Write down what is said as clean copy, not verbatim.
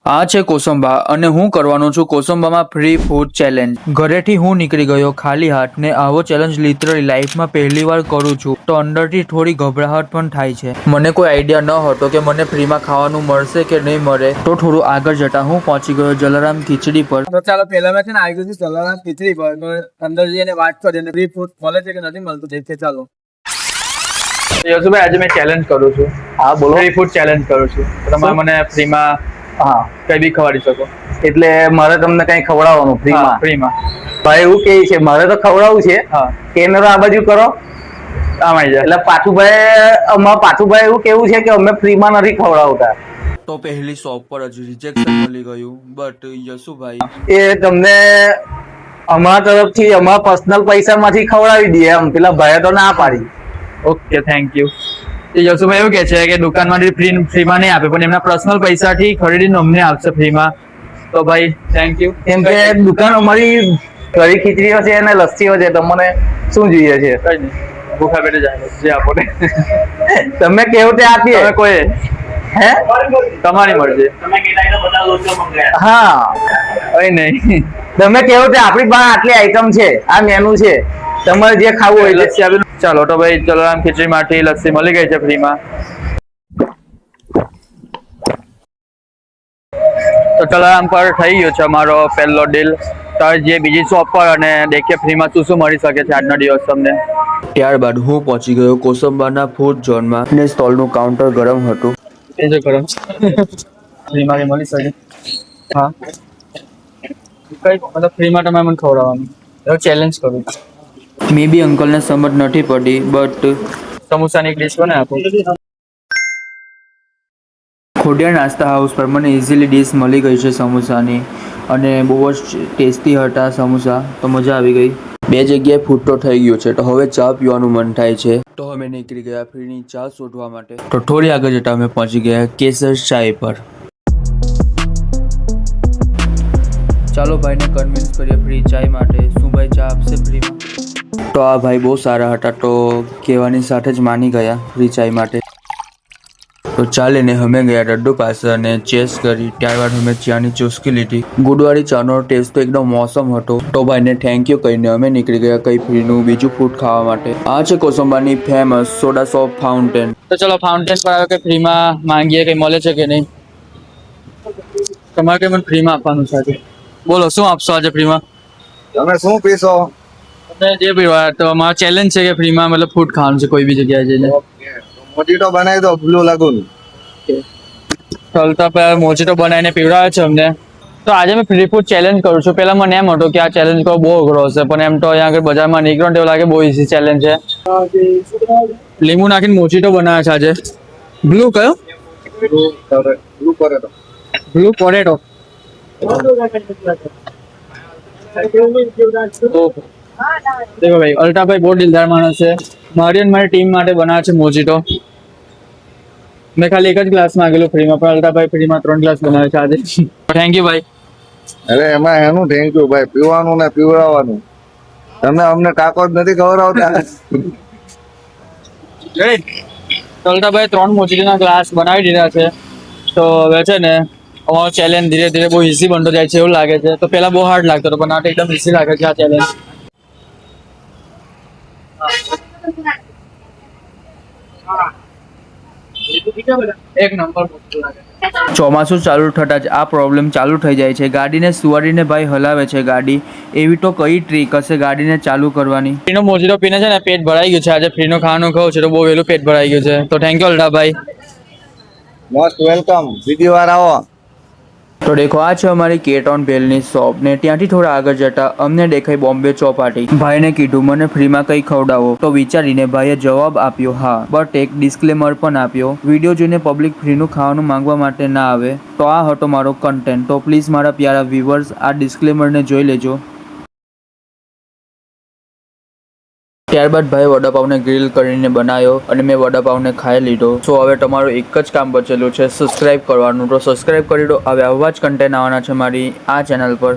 આ છે કોસંબા અને હું કરવાનો છું કોસંબામાં ફ્રી ફૂડ ચેલેન્જ. ઘરેથી હું નીકળી ગયો ખાલી હાથ ને આવો ચેલેન્જ લિટરલી લાઈફમાં પહેલી વાર કરું છું તો અંદરથી થોડી ગભરાહટ પણ થાય છે. મને કોઈ આઈડિયા ન હતો કે મને ફ્રીમાં ખાવાનું મળશે કે નહીં મળે તો થોડું આગળ જતા હું પહોંચી ગયો જલારામ ખીચડી પર. તો ચાલો પહેલા મેં છે ને આવી ગયું જલારામ ખીચડી પર તો અંદર જઈને વાત કરીએ અને ફ્રી ફૂડ મળે છે કે નથી મળતું દેખીએ. ચાલો યશુભાઈ, આજે મેં ચેલેન્જ કરું છું. હા બોલો. ફ્રી ફૂડ ચેલેન્જ કરું છું. તમે મને ફ્રીમાં હા કઈ બી ખવડાવી શકો. એટલે મારે તમને કઈ ખવડાવવાનું ફ્રીમાં? ફ્રીમાં. ભાઈ એવું કે છે મારે તો ખવડાવવું છે. હા, કેમેરો આ બાજુ કરો. આમ આવી જાય. એટલે પાઠુભાઈ એવું કેવું છે કે અમે ફ્રીમાં નથી ખવડાવતા. તો પહેલી શોપ પર જ રિજેક્શન મળી ગયું. બટ યશુભાઈ એ તમને અમારા તરફથી અમારા પર્સનલ પૈસામાંથી ખવડાવી દઈએ એમ. પેલા ભાઈએ તો ના પાડી. Okay, thank you. યશુભાઈ એવું કે છે કે દુકાનમાંથી ફ્રીમાં નહીં આપે પણ એમના પર્સનલ પૈસાથી ખરીદીને અમને આપશે ફ્રીમાં. તો ભાઈ થેન્ક યુ. કેમ કે દુકાન અમારી કઢી ખીચડીઓ છે અને લસ્સીઓ છે. તમને શું જોઈએ છે? કઈ નહીં, ભૂખા પેટે જાય જે આપો ને. તમે કેવું તે આપીએ. તમે કોઈ હે તમારી મરજી. હા કઈ નહીં. તમે કેવું તે આપણી પાસે આટલી આઈટમ છે. આ મેનુ છે. તમારે જે ખાવું હોય લસ્સી આપેલું. ચાલો તો ભાઈ જલારામ ખીચડી માંથી લસ્સી મળી ગઈ છે ફ્રીમાં. તો જલારામ પર થઈ ગયો છે અમારો પહેલો ડીલ. તો જે બીજી શોપ પર અને દેખીએ ફ્રીમાં શું શું મળી શકે છે આજનો દિવસ તમને. ત્યારબાદ હું પહોંચી ગયો કોસંબાના ફૂડ ઝોનમાં ને સ્ટોલનું કાઉન્ટર ગરમ હતું. એ જો કરો ફ્રીમાં મળી શકે. હા, કઈ મતલબ ફ્રીમાં તમે મને ખવડાવવાનું એવો ચેલેન્જ કરું. મે બી અંકલને સમજ નથી પડી બટ સમોસાની એક ડીશ બને આપો. ખોડિયાર નાસ્તા હાઉસ પર મને ઇઝીલી ડીશ મળી ગઈ છે સમોસાની અને બહુ જ ટેસ્ટી હતા સમોસા. તો મજા આવી ગઈ. બે જગ્યાએ ફૂડ તો થઈ ગયું છે તો હવે ચા પીવાનું મન થાય છે તો અમે નીકળી ગયા ફ્રીની ચા શોધવા માટે. તો થોડી આગળ જતા અમે પહોંચી ગયા કેસર ચાય પર. ચાલો ભાઈને કન્વિન્સ કરીએ ફ્રી ચાય માટે. શું ભાઈ ચા આપશે ફ્રીમાં? તો આ ભાઈ બહુ સારા હતા તો કહેવાની સાથે જ માની ગયા ફ્રી ચાય માટે. તો ચાલીને અમે ગયા ડડ્ડુ પાસે અને ચેસ કરી. ત્યારબાદ અમે ચાની ચુસ્કી લીધી. ગુડવાળી ચાનો ટેસ્ટ તો એકદમ મોસમ હતો. તો ભાઈને થેન્ક યુ કહીને અમે નીકળી ગયા કઈ ફ્રીનું બીજું ફૂડ ખાવા માટે. આ છે કોસંબાની ફેમસ સોડા શોપ ફાઉન્ટેન. તો ચલો ફાઉન્ટેન પર આવે કે ફ્રીમાં માંગીએ કઈ મળે છે કે નહીં. તમારે કઈ મને ફ્રીમાં આપવાનું છે આજે. બોલો શું આપશો આજે ફ્રીમાં? તમે શું પીશો? તમે જે પીવા. તો અમારો ચેલેન્જ છે કે ફ્રીમાં મતલબ ફૂડ ખાવાનું છે કોઈ બી જગ્યાએ જઈને. મોજીટો બનાવી દો બ્લુ લાગુન. ચલતા પહેલા મોજીટો બનાવીને પીવડાવે છે અમને. તો આજે મેં ફ્રી ફૂડ ચેલેન્જ કરું છું. પહેલા મને એમ હતું કે આ ચેલેન્જ કરવો બહુ અઘરો હશે પણ એમ તો અહીંયા આગળ બજારમાં નીકળો ને એવું લાગે બહુ ઇઝી ચેલેન્જ છે. લીંબુ નાખીને મોજીટો બનાવે છે આજે. બ્લુ કયો? Blue potato. Blue potato. દેખો ભાઈ, અલ્ટાભાઈ બહુ દિલદાર માણસ છે. મારી અને મારી ટીમ માટે બનાવે છે મોજીટો. મેં ખાલી એક જ ગ્લાસ માંગેલું ફ્રીમાં પણ અલ્ટાભાઈ ફ્રીમાં 3 ગ્લાસ બનાવે છે આજે. થેન્ક યુ ભાઈ. અરે એમાં એનું થેન્ક યુ ભાઈ. પીવાનું ને પીવડાવવાનું. તમે અમને કાકો જ નથી ખવડાવતા. અલ્ટાભાઈ 3 મોજીટોના ગ્લાસ બનાવી દીધા છે. તો હવે છે ને અમારો ચેલેન્જ ધીરે ધીરે બહુ ઇઝી બનતો જાય છે એવું લાગે છે. તો પહેલા બહુ હાર્ડ લાગતો હતો પણ આ એકદમ ઇઝી લાગે છે આ ચેલેન્જ. એક નંબર ચોમાસું ચાલુ થતાં જ આ પ્રોબ્લેમ ચાલુ થઈ જાય છે. ગાડીને સુવાડીને ભાઈ હલાવે છે ગાડી. એવી તો કઈ ટ્રીક હશે ગાડીને ચાલુ કરવાની? ફ્રીનો મોજીટો પીને છે ને પેટ ભરાઈ ગયું છે. આજે ફ્રીનો ખાવાનું ખાવું છે તો બહુ વહેલું પેટ ભરાઈ ગયું છે. તો થેન્ક યુ અલ્ટાભાઈ. Most welcome. બીજી વાર આવો. તો દેખો આ છે અમારી કેટોન ભેલની શોપ ને ત્યાંથી થોડા આગળ જતા અમને દેખાઈ બોમ્બે ચોપાટી. ભાઈને કીધું મને ફ્રીમાં કંઈ ખવડાવો તો વિચારીને ભાઈએ જવાબ આપ્યો હા બટ એક ડિસ્ક્લેમર પણ આપ્યો. વિડીયો જોઈને પબ્લિક ફ્રીનું ખાવાનું માંગવા માટે ના આવે. તો આ હતો મારો કન્ટેન્ટ. તો પ્લીઝ મારા પ્યારા વ્યુઅર્સ આ ડિસ્ક્લેમરને જોઈ લેજો. ત્યારબાદ ભાઈ વડાપાવને ગ્રીલ કરીને બનાવ્યો અને મેં વડાપાવને ખાઈ લીધો. સો હવે તમારું એક જ કામ બચેલું છે સબસ્ક્રાઇબ કરવાનું. તો સબસ્ક્રાઇબ કરી દો. હવે આવા જ કન્ટેન્ટ આવવાના છે મારી આ ચેનલ પર.